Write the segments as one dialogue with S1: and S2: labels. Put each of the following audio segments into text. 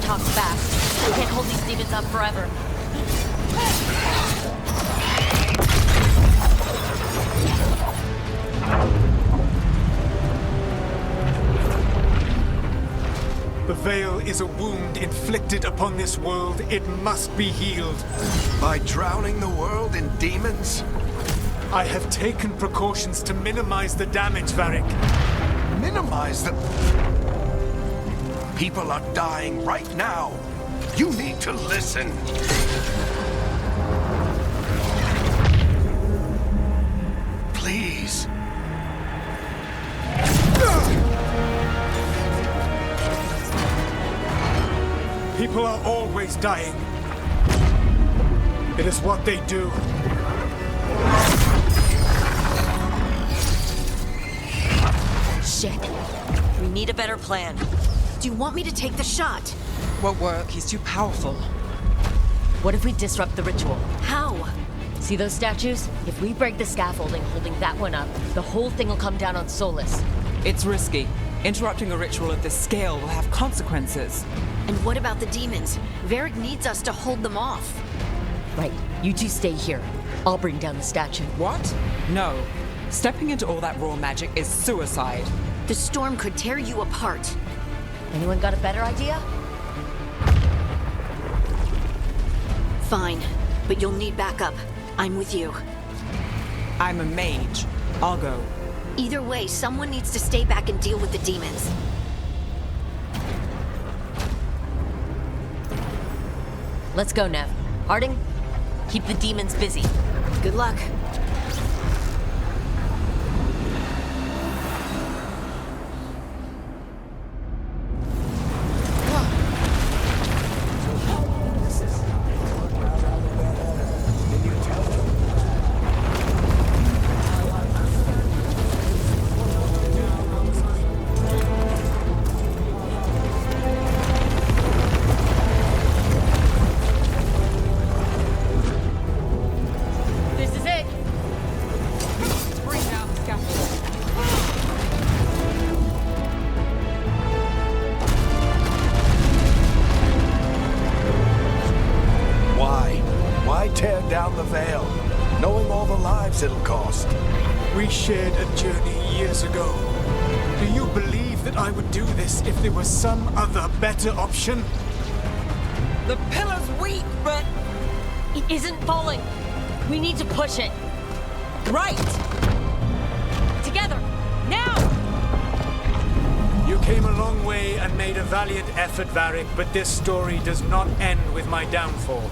S1: talks fast. We can't hold these demons up forever.
S2: The Veil is a wound inflicted upon this world. It must be healed.
S3: By drowning the world in demons?
S2: I have taken precautions to minimize the damage, Varric.
S3: Minimize the... People are dying right now. You need to listen. Please.
S2: People are always dying. It is what they do.
S1: Shit. We need a better plan.
S4: Do you want me to take the shot?
S5: Won't work. He's too powerful.
S1: What if we disrupt the ritual?
S4: How?
S1: See those statues? If we break the scaffolding holding that one up, the whole thing will come down on Solus.
S5: It's risky. Interrupting a ritual of this scale will have consequences.
S4: And what about the demons? Varric needs us to hold them off.
S1: Right. You two stay here. I'll bring down the statue.
S5: What? No. Stepping into all that raw magic is suicide.
S4: The storm could tear you apart.
S1: Anyone got a better idea?
S4: Fine, but you'll need backup. I'm with you.
S5: I'm a mage. I'll go.
S4: Either way, someone needs to stay back and deal with the demons.
S1: Let's go, Nev. Harding, keep the demons busy.
S4: Good luck.
S3: Tear down the Veil, knowing all the lives it'll cost.
S2: We shared a journey years ago. Do you believe that I would do this if there was some other better option?
S5: The pillar's weak, but...
S1: It isn't falling. We need to push it.
S5: Right!
S1: Together! Now!
S2: You came a long way and made a valiant effort, Varric, but this story does not end with my downfall.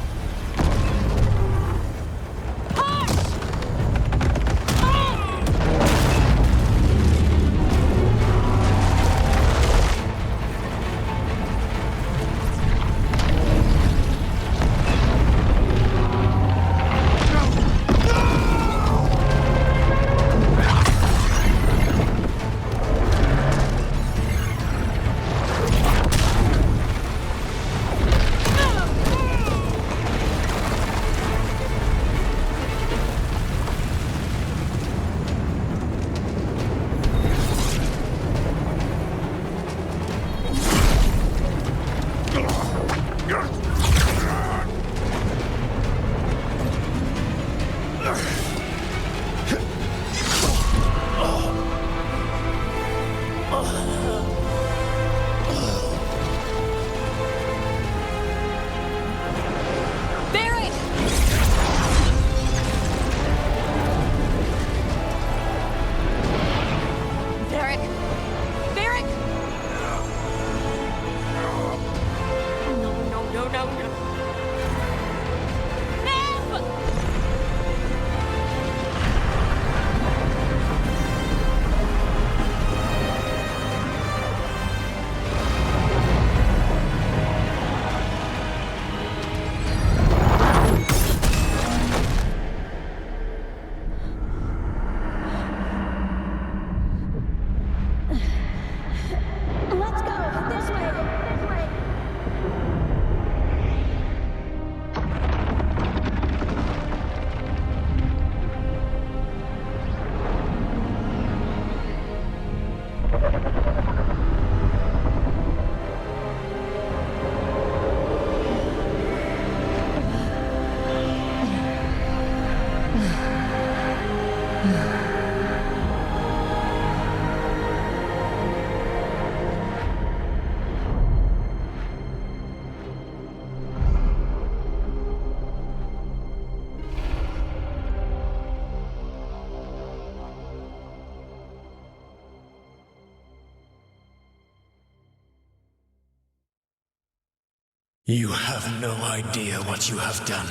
S2: You have no idea what you have done.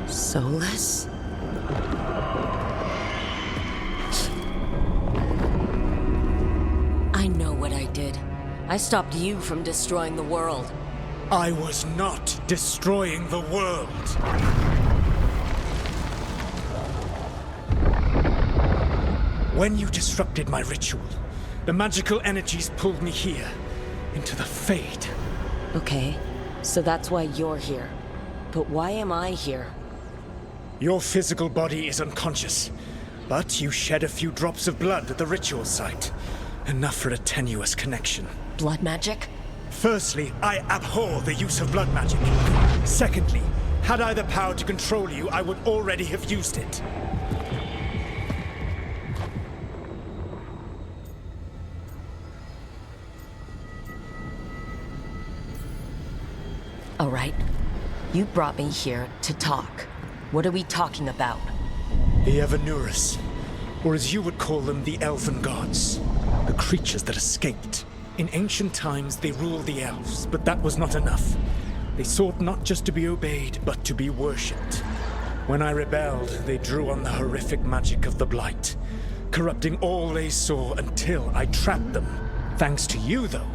S1: Solus? I know what I did. I stopped you from destroying the world.
S2: I was not destroying the world. When you disrupted my ritual, the magical energies pulled me here, into the Fade.
S1: Okay, so that's why you're here. But why am I here?
S2: Your physical body is unconscious, but you shed a few drops of blood at the ritual site. Enough for a tenuous connection.
S1: Blood magic?
S2: Firstly, I abhor the use of blood magic. Secondly, had I the power to control you, I would already have used it.
S1: All right. You brought me here to talk. What are we talking about?
S2: The Evanurus, or as you would call them, the Elven Gods. The creatures that escaped. In ancient times, they ruled the elves, but that was not enough. They sought not just to be obeyed, but to be worshipped. When I rebelled, they drew on the horrific magic of the Blight, corrupting all they saw until I trapped them. Thanks to you, though,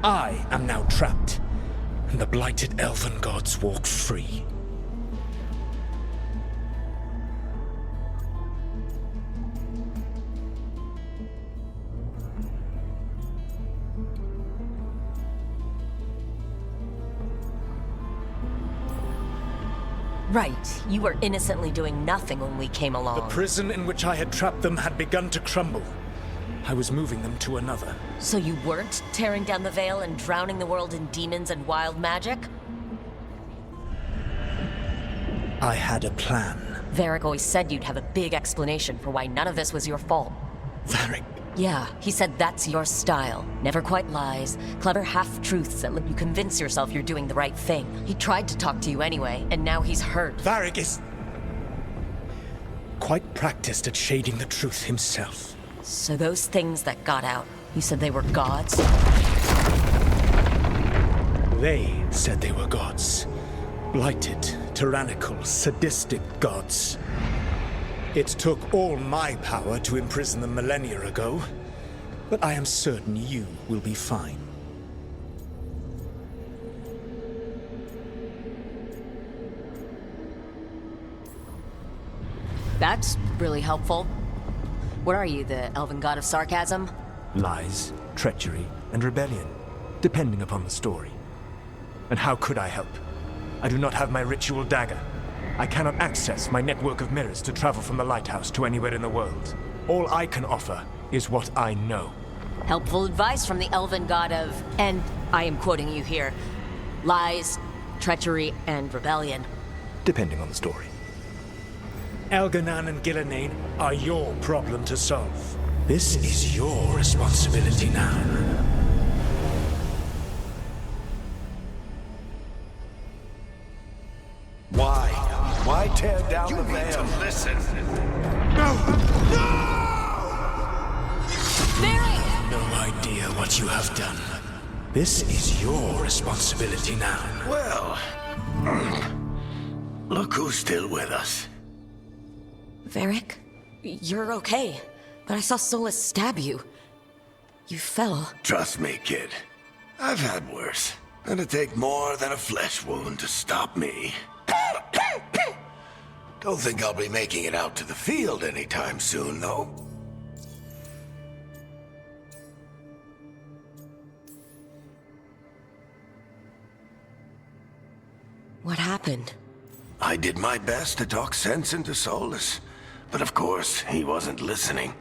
S2: I am now trapped, and the blighted Elven Gods walk free.
S1: Right, you were innocently doing nothing when we came along.
S2: The prison in which I had trapped them had begun to crumble. I was moving them to another.
S1: So you weren't tearing down the veil and drowning the world in demons and wild magic?
S2: I had a plan.
S1: Varric always said you'd have a big explanation for why none of this was your fault.
S2: Varric.
S1: Yeah, he said that's your style. Never quite lies, clever half-truths that let you convince yourself you're doing the right thing. He tried to talk to you anyway, and now he's hurt.
S2: Varric is quite practiced at shading the truth himself.
S1: So those things that got out, you said they were gods?
S2: They said they were gods. Blighted, tyrannical, sadistic gods. It took all my power to imprison them millennia ago, but I am certain you will be fine.
S1: That's really helpful. What are you, the elven god of sarcasm?
S2: Lies, treachery, and rebellion, depending upon the story. And how could I help? I do not have my ritual dagger. I cannot access my network of mirrors to travel from the lighthouse to anywhere in the world. All I can offer is what I know.
S1: Helpful advice from the elven god of, and I am quoting you here, lies, treachery, and rebellion.
S2: Depending on the story. Elganan and Gillenane are your problem to solve. This is your responsibility now.
S3: Why tear down the veil?
S6: Listen.
S1: Varric!
S2: No idea what you have done. This is your responsibility now.
S6: Well, look who's still with us.
S1: Varric, you're okay, but I saw Solus stab you. You fell.
S6: Trust me, kid. I've had worse. It'd take more than a flesh wound to stop me. Don't think I'll be making it out to the field anytime soon, though.
S1: What happened?
S6: I did my best to talk sense into Solus, but of course, he wasn't listening.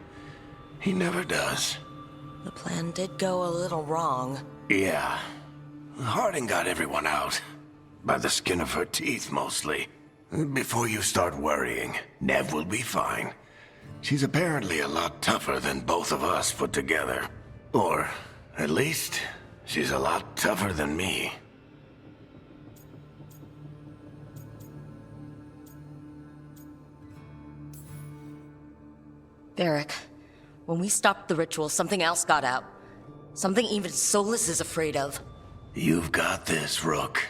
S6: He never does.
S1: The plan did go a little wrong.
S6: Yeah. Harding got everyone out. By the skin of her teeth, mostly. Before you start worrying, Nev will be fine. She's apparently a lot tougher than both of us put together. Or, at least, she's a lot tougher than me.
S1: Varric, When we stopped the ritual, something else got out. Something even Solus is afraid of.
S6: You've got this, Rook.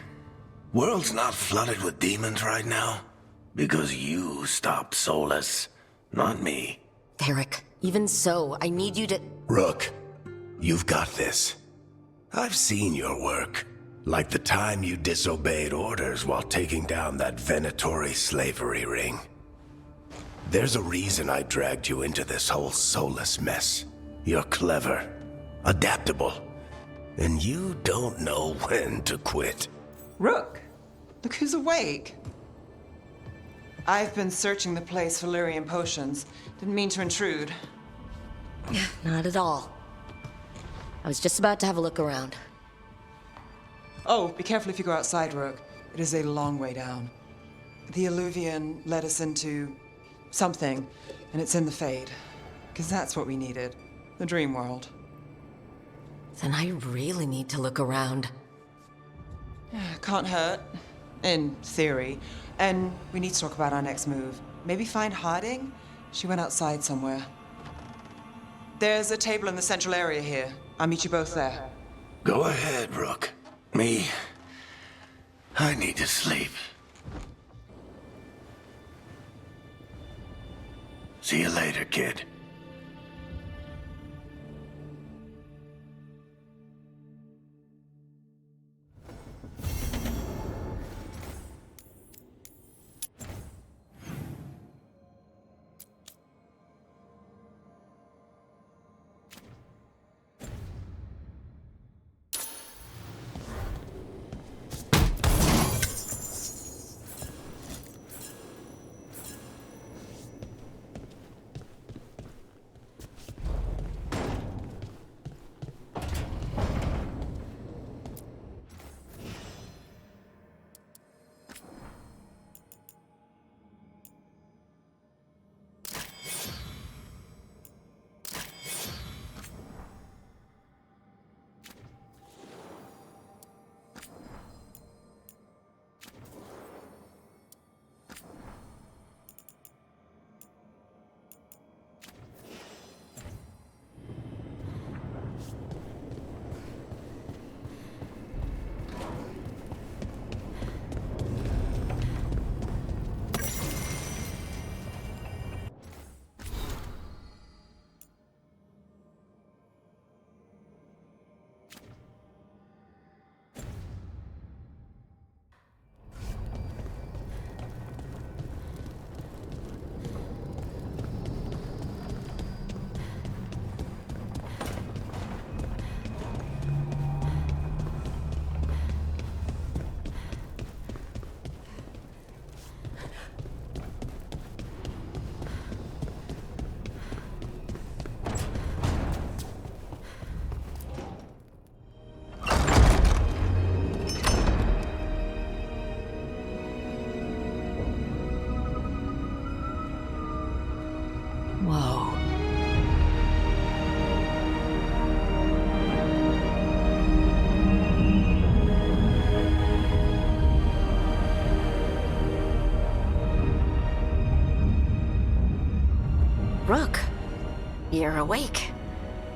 S6: World's not flooded with demons right now. Because you stopped Solus, not me.
S1: Derek, even so, I need you to...
S6: Rook, you've got this. I've seen your work. Like the time you disobeyed orders while taking down that Venatori slavery ring. There's a reason I dragged you into this whole Solus mess. You're clever, adaptable, and you don't know when to quit.
S5: Rook, look who's awake. I've been searching the place for Lyrian potions. Didn't mean to intrude.
S1: Not at all. I was just about to have a look around.
S5: Oh, be careful if you go outside, Rook. It is a long way down. The Illuvian led us into something, and it's in the Fade. Because that's what we needed. The dream world.
S1: Then I really need to look around.
S5: Can't hurt. In theory. And we need to talk about our next move. Maybe find Harding? She went outside somewhere. There's a table in the central area here. I'll meet you both there.
S6: Go ahead, Rook. I need to sleep. See you later, kid.
S1: Whoa.
S4: Rook, you're awake.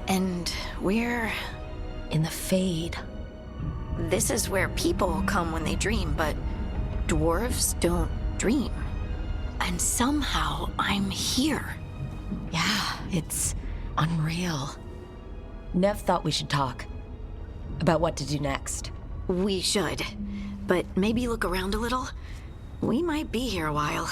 S4: And we're...
S1: In the Fade.
S4: This is where people come when they dream, but dwarves don't dream. And somehow I'm here.
S1: Yeah, it's unreal. Nev thought we should talk. About what to do next.
S4: We should. But maybe look around a little. We might be here a while.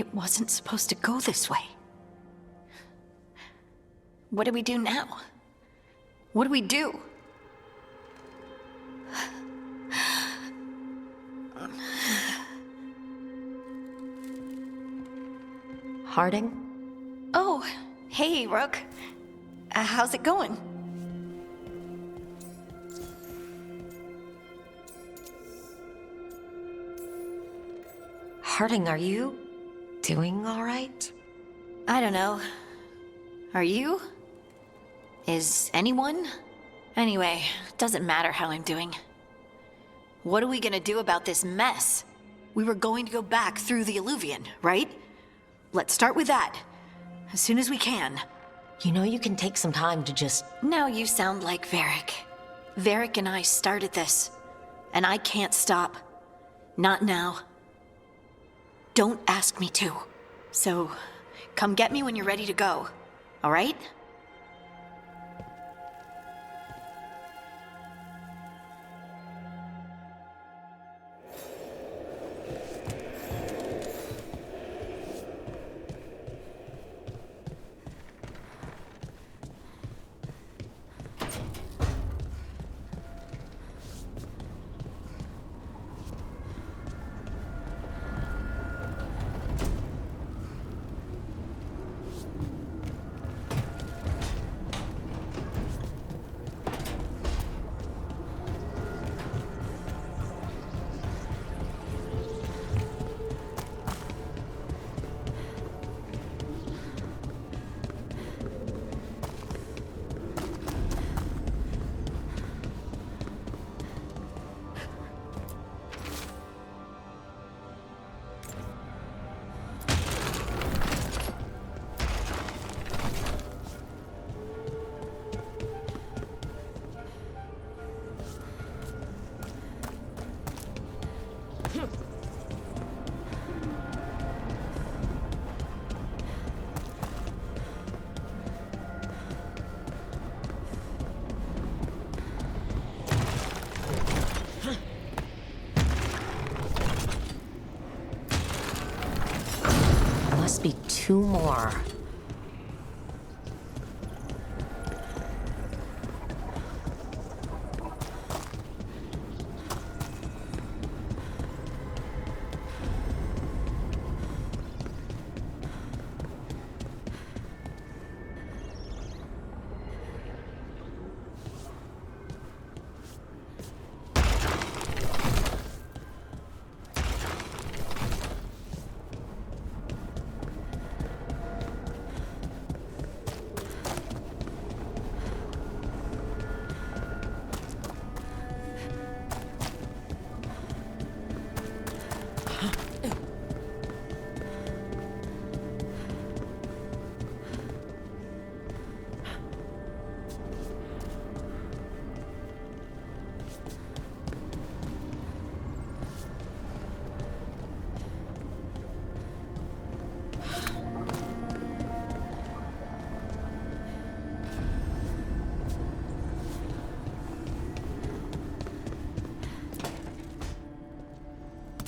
S4: It wasn't supposed to go this way. What do we do now? What do we do?
S1: Harding?
S4: Oh, hey, Rook. How's it going?
S1: Harding, are you doing all right?
S4: I don't know. Are you? Is anyone? Anyway, doesn't matter how I'm doing. What are we gonna do about this mess? We were going to go back through the Illuvian, right? Let's start with that. As soon as we can.
S1: You know you can take some time to just...
S4: Now you sound like Varric. Varric and I started this. And I can't stop. Not now. Don't ask me to. So, come get me when you're ready to go. All right?
S1: Must be two more.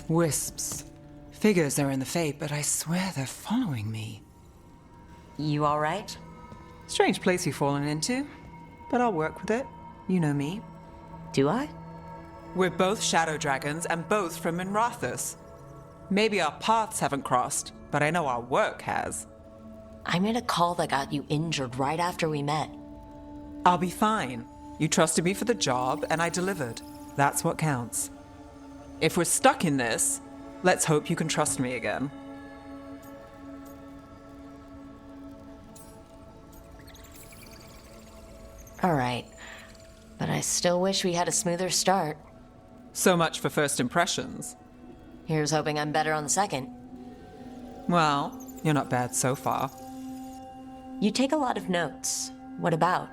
S5: Wisps. Figures are in the fate, but I swear they're following me.
S1: You all right?
S5: Strange place you've fallen into, but I'll work with it. You know me.
S1: Do I?
S5: We're both shadow dragons and both from Minrathous. Maybe our paths haven't crossed, but I know our work has.
S1: I made a call that got you injured right after we met.
S5: I'll be fine. You trusted me for the job, and I delivered. That's what counts. If we're stuck in this, let's hope you can trust me again.
S1: All right. But I still wish we had a smoother start.
S5: So much for first impressions.
S1: Here's hoping I'm better on the second.
S5: Well, you're not bad so far.
S1: You take a lot of notes. What about?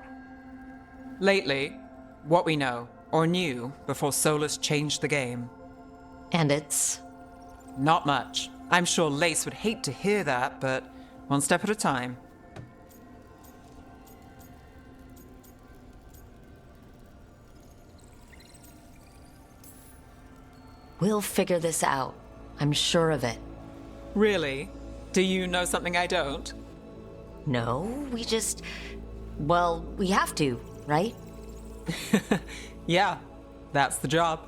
S5: Lately, what we know, or knew, before Solus changed the game.
S1: And it's...
S5: Not much. I'm sure Lace would hate to hear that, but one step at a time.
S1: We'll figure this out. I'm sure of it.
S5: Really? Do you know something I don't?
S1: No, we just... Well, we have to, right?
S5: Yeah, that's the job.